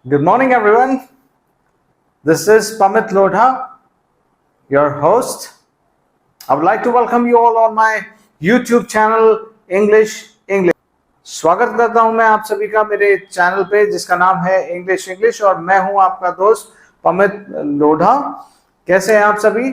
Good morning, everyone. This is Pamit Lodha, your host. I would like to welcome you all on my YouTube channel English English. स्वागत करता हूं मैं आप सभी का मेरे चैनल पे जिसका नाम है इंग्लिश इंग्लिश और मैं हूं आपका दोस्त पमित लोढ़ा। कैसे हैं आप सभी?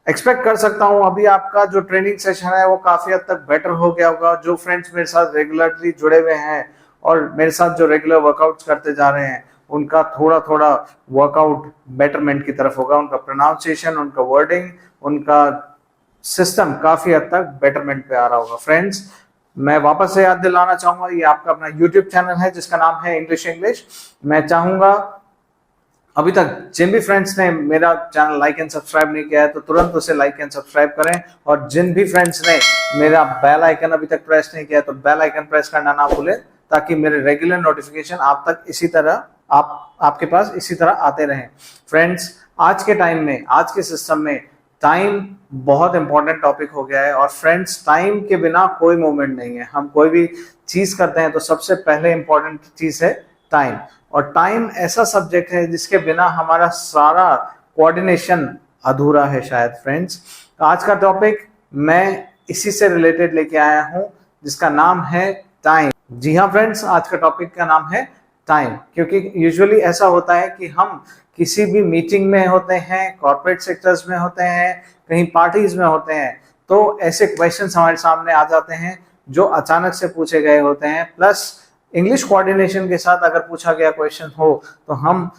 एक्सपेक्ट कर सकता हूं अभी आपका जो ट्रेनिंग सेशन है वो काफी हद तक बेटर हो गया होगा। जो फ्रेंड्स मेरे साथ रेगुलरली जुड़े हुए हैं और मेरे साथ जो रेगुलर वर्कआउट्स करते जा रहे हैं उनका थोड़ा थोड़ा वर्कआउट बेटरमेंट की तरफ होगा। उनका प्रोनाउंसिएशन, उनका वर्डिंग, उनका सिस्टम काफी हद तक बेटरमेंट पे आ रहा होगा। फ्रेंड्स, मैं वापस से याद दिलाना चाहूंगा, ये आपका अपना यूट्यूब चैनल है जिसका नाम है इंग्लिश इंग्लिश। मैं चाहूंगा अभी तक जिन भी फ्रेंड्स ने मेरा चैनल लाइक एंड सब्सक्राइब नहीं किया है तो तुरंत उसे लाइक एंड सब्सक्राइब करें, और जिन भी फ्रेंड्स ने मेरा बेल आइकन अभी तक प्रेस नहीं किया है तो बेल आइकन प्रेस करना ना भूलें, ताकि मेरे रेगुलर नोटिफिकेशन आप तक इसी तरह आपके पास इसी तरह आते रहें। फ्रेंड्स, आज के टाइम में, आज के सिस्टम में टाइम बहुत इंपॉर्टेंट टॉपिक हो गया है। और फ्रेंड्स, टाइम के बिना कोई मूवमेंट नहीं है। हम कोई भी चीज करते हैं तो सबसे पहले इंपॉर्टेंट चीज है टाइम, और टाइम ऐसा सब्जेक्ट है जिसके बिना हमारा सारा कोऑर्डिनेशन अधूरा है शायद। फ्रेंड्स, आज का टॉपिक मैं इसी से रिलेटेड लेके आया हूं जिसका नाम है टाइम। जी हाँ फ्रेंड्स, आज का टॉपिक का नाम है टाइम, क्योंकि यूजुअली ऐसा होता है कि हम किसी भी मीटिंग में होते हैं, कॉर्पोरेट सेक्टर्स में होते हैं, कहीं पार्टीज में होते हैं, तो ऐसे क्वेश्चंस हमारे सामने आ जाते हैं जो अचानक से पूछे गए होते हैं। प्लस इंग्लिश कोऑर्डिनेशन के साथ अगर पूछा गया क्वेश्चन हो तो हम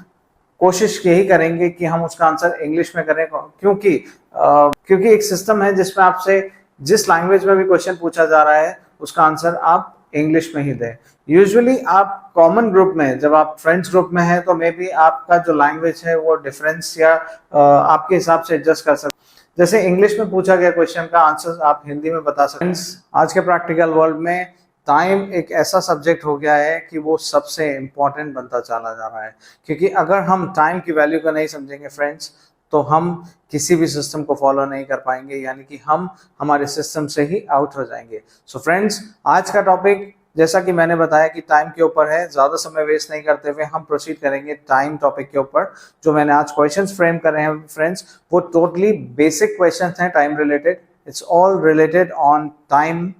कोशिश यही करेंगे कि हम उसका आंसर इंग्लिश में करें, क्योंकि एक सिस्टम है जिसमें आपसे जिस लैंग्वेज में भी क्वेश्चन पूछा जा रहा है उसका आंसर आप इंग्लिश में ही दें। यूजुअली आप कॉमन ग्रुप में, जब आप फ्रेंड्स ग्रुप में हैं तो मे बी आपका जो लैंग्वेज है वो डिफरेंस या आपके हिसाब से एडजस्ट कर सकते। जैसे इंग्लिश में पूछा गया क्वेश्चन का आंसर आप हिंदी में बता सकते हैं। आज के प्रैक्टिकल वर्ल्ड में टाइम एक ऐसा सब्जेक्ट हो गया है कि वो सबसे इम्पोर्टेंट बनता चला जा रहा है, क्योंकि अगर हम टाइम की वैल्यू को नहीं समझेंगे फ्रेंड्स तो हम किसी भी सिस्टम को फॉलो नहीं कर पाएंगे, यानी कि हम हमारे सिस्टम से ही आउट हो जाएंगे। सो फ्रेंड्स, आज का टॉपिक जैसा कि मैंने बताया कि टाइम के ऊपर है। ज्यादा समय वेस्ट नहीं करते हुए हम प्रोसीड करेंगे टाइम टॉपिक के ऊपर। जो मैंने आज क्वेश्चंस फ्रेम कर रहे हैं फ्रेंड्स, वो टोटली बेसिक क्वेश्चंस हैं time related. It's all related on time,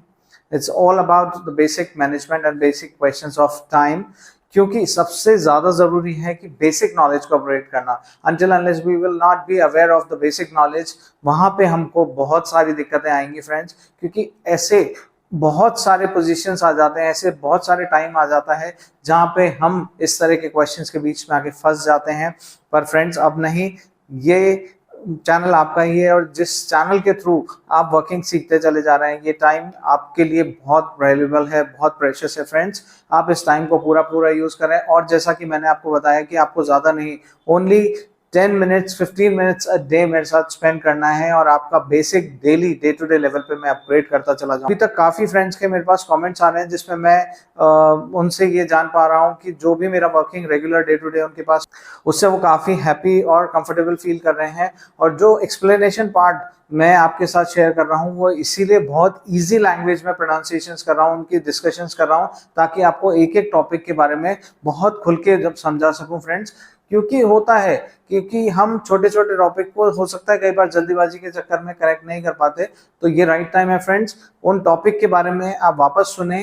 it's all about the basic management and basic questions of time, क्योंकि सबसे ज्यादा जरूरी है कि बेसिक नॉलेज को अपग्रेड करना। Until unless we will not be aware of the basic knowledge, वहां पे हमको बहुत सारी दिक्कतें आएंगी फ्रेंड्स, क्योंकि ऐसे बहुत सारे पोजीशंस आ जाते हैं, ऐसे बहुत सारे टाइम आ जाता है जहां पे हम इस तरह के क्वेश्चंस के बीच में आके फंस जाते हैं। पर फ्रेंड्स, अब नहीं, ये चैनल आपका ही है, और जिस चैनल के थ्रू आप वर्किंग सीखते चले जा रहे हैं, ये टाइम आपके लिए बहुत वैल्यूएबल है, बहुत प्रेशियस है। फ्रेंड्स, आप इस टाइम को पूरा यूज करें, और जैसा कि मैंने आपको बताया कि आपको ज्यादा नहीं, only 10 minutes 15 minutes a day मेरे साथ स्पेंड करना है, और आपका basic daily day to day level पे मैं अपग्रेड करता चला जाऊँ। अभी तक काफी फ्रेंड्स के मेरे पास कमेंट्स आ रहे हैं जिसमें मैं उनसे ये जान पा रहा हूँ कि जो भी मेरा working regular day to day उनके पास, उससे वो काफी हैप्पी और कंफर्टेबल फील कर रहे हैं। और जो एक्सप्लेनेशन पार्ट मैं आपके साथ शेयर कर रहा हूँ वो इसीलिए बहुत इजी लैंग्वेज में प्रोनाउंसिएशंस कर रहा हूँ, उनकी डिस्कशंस कर रहा हूँ, ताकि आपको एक एक टॉपिक के बारे में बहुत खुल के जब समझा सकूं फ्रेंड्स। क्योंकि होता है क्योंकि हम छोटे छोटे टॉपिक को हो सकता है कई बार जल्दीबाजी के चक्कर में करेक्ट नहीं कर पाते, तो ये राइट टाइम है फ्रेंड्स उन टॉपिक के बारे में आप वापस सुने,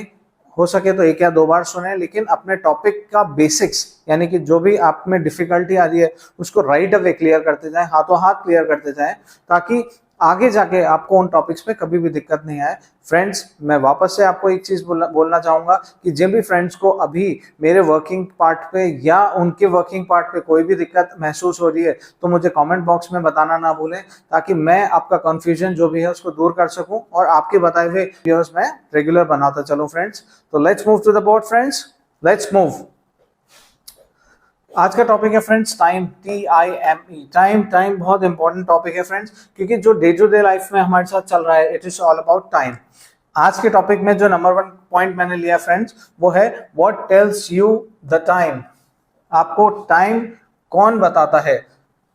हो सके तो 1 या 2 बार सुने, लेकिन अपने टॉपिक का बेसिक्स, यानी कि जो भी आप में डिफिकल्टी आ रही है उसको राइट अवे क्लियर करते जाएं, हाथों हाथ क्लियर करते जाएं, ताकि आगे जाके आपको उन टॉपिक्स में कभी भी दिक्कत नहीं आए। फ्रेंड्स, मैं वापस से आपको एक चीज बोलना चाहूंगा कि जिन भी फ्रेंड्स को अभी मेरे वर्किंग पार्ट पे या उनके वर्किंग पार्ट पे कोई भी दिक्कत महसूस हो रही है तो मुझे कमेंट बॉक्स में बताना ना भूलें, ताकि मैं आपका कंफ्यूजन जो भी है उसको दूर कर सकूं और आपके बताए हुए वीडियोस में रेगुलर बनाता चलूं फ्रेंड्स। तो let's move to the board friends, let's move. आज का टॉपिक है फ्रेंड्स टाइम, TIME। टाइम बहुत इंपॉर्टेंट टॉपिक है फ्रेंड्स, क्योंकि जो डे टू डे लाइफ में हमारे साथ चल रहा है, it is all about time. आज के टॉपिक में जो नंबर 1 पॉइंट मैंने लिया फ्रेंड्स वो है what tells you the time. आपको टाइम कौन बताता है?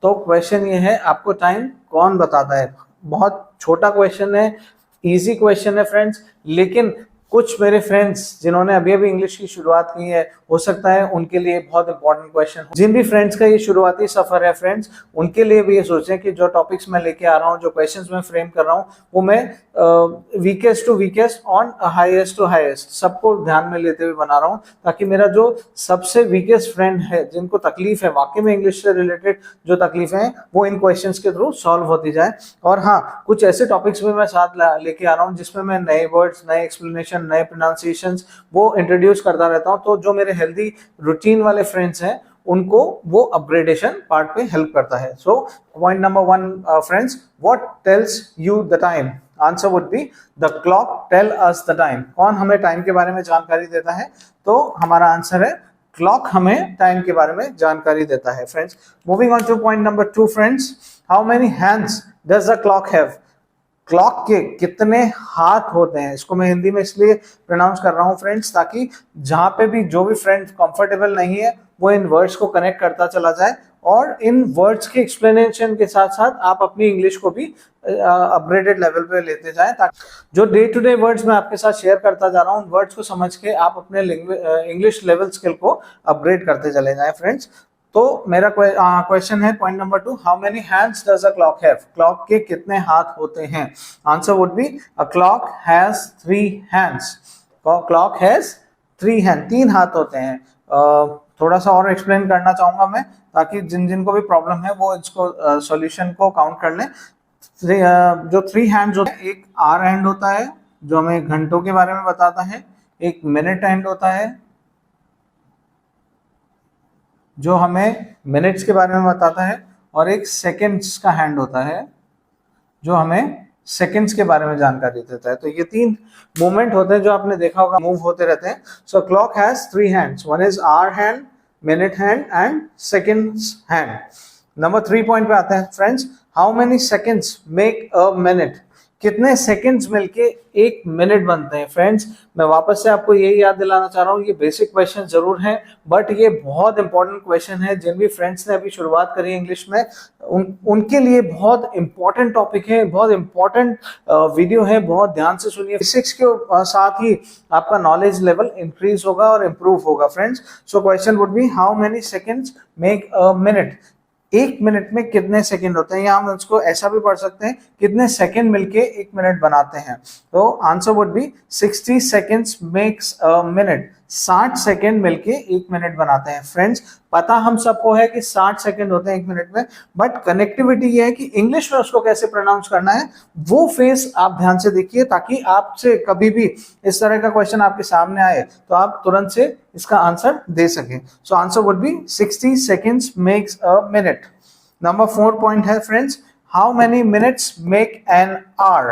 तो क्वेश्चन ये है, आपको टाइम कौन बताता है? बहुत छोटा क्वेश्चन है, इजी क्वेश्चन है फ्रेंड्स, लेकिन कुछ मेरे फ्रेंड्स जिन्होंने अभी अभी इंग्लिश की शुरुआत की है, हो सकता है उनके लिए बहुत इंपॉर्टेंट क्वेश्चन हो। जिन भी फ्रेंड्स का ये शुरुआती सफर है फ्रेंड्स, उनके लिए भी ये सोचें कि जो टॉपिक्स मैं लेके आ रहा हूँ, जो क्वेश्चंस मैं फ्रेम कर रहा हूँ, वो मैं weakest to weakest on highest to highest सबको ध्यान में लेते हुए बना रहा हूँ, ताकि मेरा जो सबसे वीकेस्ट फ्रेंड है, जिनको तकलीफ है वाकई में इंग्लिश से रिलेटेड जो तकलीफें हैं, वो इन क्वेश्चंस के थ्रू सॉल्व होती जाए। और हाँ, कुछ ऐसे टॉपिक्स भी मैं साथ लेके आ रहा हूँ जिसमें मैं नए वर्ड्स, नए एक्सप्लेनेशन, नए प्रोनाउंसिएशंस वो इंट्रोड्यूस करता रहता हूँ। तो जो मेरे हेल्दी रूटीन वाले फ्रेंड्स हैं, उनको वो अपग्रेडेशन पार्ट पे हेल्प करता है। So point number 1 friends, what tells you the time? Answer would be the clock tell us the time. कौन हमें टाइम के बारे में जानकारी देता है? तो हमारा आंसर है क्लॉक हमें टाइम के बारे में जानकारी देता है friends. Moving on two point number 2 friends, how many hands does the clock have? Clock के कितने हाथ होते हैं? इसको मैं हिंदी में इसलिए प्रोनाउंस कर रहा हूँ फ्रेंड्स, ताकि जहां पे भी जो भी फ्रेंड कंफर्टेबल नहीं है, वो इन वर्ड्स को कनेक्ट करता चला जाए, और इन वर्ड्स के एक्सप्लेनेशन के साथ साथ आप अपनी इंग्लिश को भी अपग्रेडेड लेवल पे लेते जाएं, ताकि जो डे टू डे वर्ड्स मैं आपके साथ शेयर करता जा रहा हूँ, उन वर्ड्स को समझ के आप अपने इंग्लिश लेवल स्किल को अपग्रेड करते चले जाएं फ्रेंड्स। तो मेरा क्वेश्चन है point number 2, how many hands does a clock have? Clock के कितने हाथ होते हैं? Answer would be a clock has 3 hands. Clock has 3 hand, 3 हाथ होते हैं। थोड़ा सा और एक्सप्लेन करना चाहूंगा मैं, ताकि जिन जिनको भी प्रॉब्लम है वो इसको सॉल्यूशन को काउंट कर लें। जो 3 हैंड्स होते हैं, एक आवर हैंड होता है जो हमें घंटों के बारे में बताता है, एक मिनट हैंड होता है जो हमें मिनट्स के बारे में बताता है, और एक सेकंड्स का हैंड होता है जो हमें सेकंड्स के बारे में जानकारी देता है। तो ये 3 मूवमेंट होते हैं जो आपने देखा होगा, मूव होते रहते हैं। So clock has 3 hands, one is hour hand, minute hand and seconds hand. Number 3 point पे आते हैं friends, how many seconds make a minute? कितने सेकंड्स मिलके 1 मिनट बनते हैं? फ्रेंड्स, मैं वापस से आपको यही याद दिलाना चाह रहा हूँ, ये बेसिक क्वेश्चन जरूर है, बट ये बहुत इंपॉर्टेंट क्वेश्चन है। जिन भी फ्रेंड्स ने अभी शुरुआत करी इंग्लिश में, उनके लिए बहुत इंपॉर्टेंट टॉपिक है, बहुत इंपॉर्टेंट वीडियो है, बहुत ध्यान से सुनिए। बेसिक्स के साथ ही आपका नॉलेज लेवल इंक्रीज होगा और इम्प्रूव होगा friends. So question would be, how many seconds make a minute? 1 minute में कितने सेकंड होते हैं, या हम उसको ऐसा भी पढ़ सकते हैं, कितने सेकंड मिलके 1 मिनट बनाते हैं? तो answer would be 60 seconds makes a minute. 60 second मिलके 1 मिनट बनाते हैं फ्रेंड्स। पता हम सबको है कि 60 सेकंड होते हैं 1 मिनट में, बट कनेक्टिविटी ये है कि इंग्लिश में उसको कैसे प्रोनाउंस करना है, वो फेस आप ध्यान से देखिए, ताकि आपसे कभी भी इस तरह का क्वेश्चन आपके सामने आए तो आप तुरंत से इसका आंसर दे सकें। So answer would be 60 seconds makes a minute. Number 4 point है friends, how many minutes make an hour?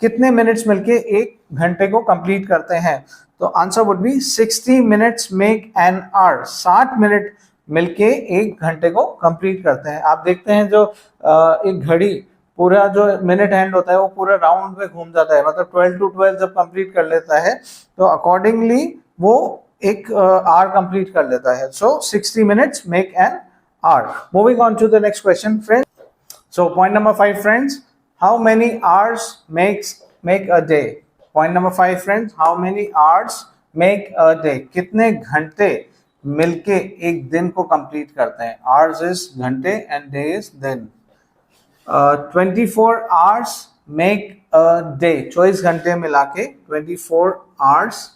कितने मिनट्स मिलके 1 घंटे को कंप्लीट करते हैं? तो answer would be 60 minutes make an hour. 60 minute मिलके 1 घंटे को कंप्लीट करते हैं। आप देखते हैं जो एक घड़ी, पूरा जो मिनट हैंड होता है वो पूरा राउंड में घूम जाता है, मतलब 12 to 12 जब कंप्लीट कर लेता है तो अकॉर्डिंगली वो एक आवर कंप्लीट कर लेता है। So 60 minutes make an hour. Moving on to the next question friends, so point number 5 friends, how many hours make a day? Point number 5 friends, how many hours make a day? कितने घंटे मिलके एक दिन को complete करते हैं? Hours is घंटे and day is दिन। 24 आवर्स मेक अ डे। 24 घंटे मिला के 24 आवर्स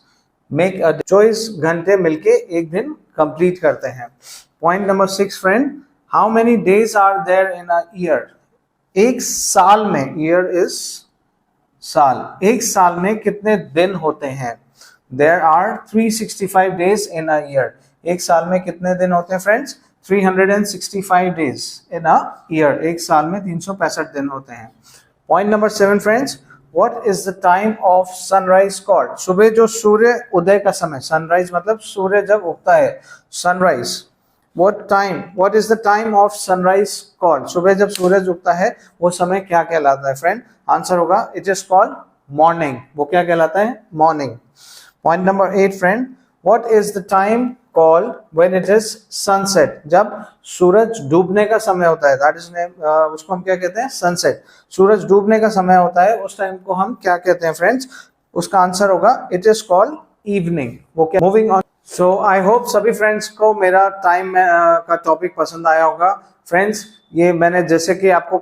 मेक अ डे। 24 घंटे मिलके एक दिन कंप्लीट करते हैं। Point number 6 friend, how many days are there in a year? एक साल में, ईयर इज साल, एक साल में कितने दिन होते हैं? There are 365 days in a year. एक साल में कितने दिन होते हैं friends? 365 days in a year. एक साल में 365 दिन होते हैं। Point number 7 friends, what is the time of sunrise called? सुबह जो सूर्य उदय का समय, सनराइज मतलब सूर्य जब उगता है, sunrise. what is the time of sunrise called? सुबह जब सूरज उगता है वो समय क्या कहलाता है फ्रेंड? आंसर होगा इट इज कॉल्ड मॉर्निंग। वो क्या कहलाता है? Morning. Point number 8 friend, what is the time called when it is sunset? जब सूरज डूबने का समय होता है, दैट इज उसको हम क्या कहते हैं? सनसेट। सूरज डूबने का समय होता है, उस टाइम को हम क्या कहते हैं फ्रेंड्स? उसका आंसर होगा इट इज कॉल्ड इवनिंग। वो क्या, moving on. So I hope सभी फ्रेंड्स को मेरा टाइम का टॉपिक पसंद आया होगा। फ्रेंड्स, ये मैंने जैसे कि आपको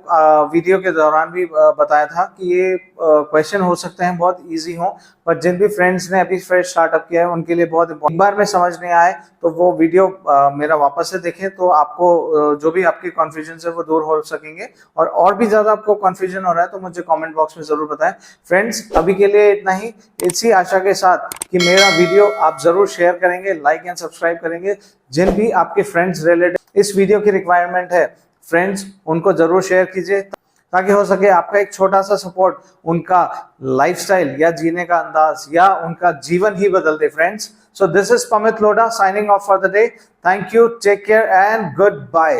वीडियो के दौरान भी बताया था कि ये क्वेश्चन हो सकते हैं बहुत इजी हो, पर जिन भी फ्रेंड्स ने अभी फ्रेश स्टार्टअप किया है उनके लिए बहुत एक बार में समझ नहीं आए तो वो वीडियो मेरा वापस से देखें, तो आपको जो भी आपके कन्फ्यूजन है वो दूर हो सकेंगे। और भी ज्यादा आपको कन्फ्यूजन हो रहा है तो मुझे कमेंट बॉक्स में जरूर बताएं। फ्रेंड्स, अभी के लिए इतना ही, इसी आशा के साथ कि मेरा वीडियो आप जरूर शेयर करेंगे, लाइक एंड सब्सक्राइब करेंगे। जिन भी आपके फ्रेंड्स रिलेटेड इस वीडियो की रिक्वायरमेंट है फ्रेंड्स, उनको जरूर शेयर कीजिए ताकि हो सके आपका एक छोटा सा सपोर्ट उनका लाइफस्टाइल या जीने का अंदाज या उनका जीवन ही बदल दे। Friends, so this is Pamit Lodha signing off for the day. Thank you, take care and good bye.